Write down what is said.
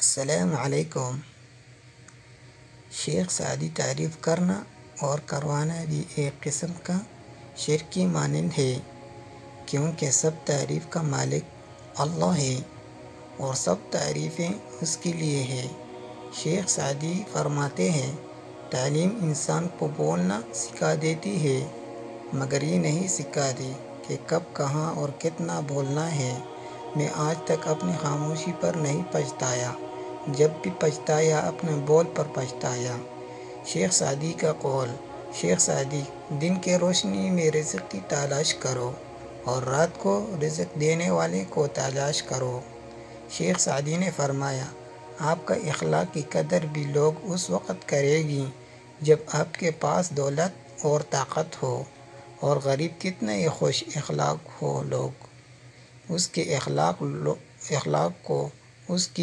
السلام علیکم۔ شیخ سعدی تعریف کرنا اور کروانا بھی ایک قسم کا شرک کی مانند ہے، کیونکہ سب تعریف کا مالک اللہ ہے اور سب تعریفیں اس کے لیے ہے۔ شیخ سعدی فرماتے ہیں، تعلیم انسان کو بولنا سکھا دیتی ہے، مگر یہ نہیں سکھاتی کہ کب، کہاں اور کتنا بولنا ہے۔ میں آج تک اپنی خاموشی پر نہیں پچھتایا، جب بھی پچھتایا اپنے بول پر پچھتایا۔ شیخ سعدی کا قول۔ شیخ سعدی: دن کے روشنی میں رزق کی تلاش کرو اور رات کو رزق دینے والے کو تلاش کرو۔ شیخ سعدی نے فرمایا، آپ کا اخلاق کی قدر بھی لوگ اس وقت کریں گی جب آپ کے پاس دولت اور طاقت ہو، اور غریب کتنے ہی خوش اخلاق ہو، لوگ اس کے اخلاق کو اس کی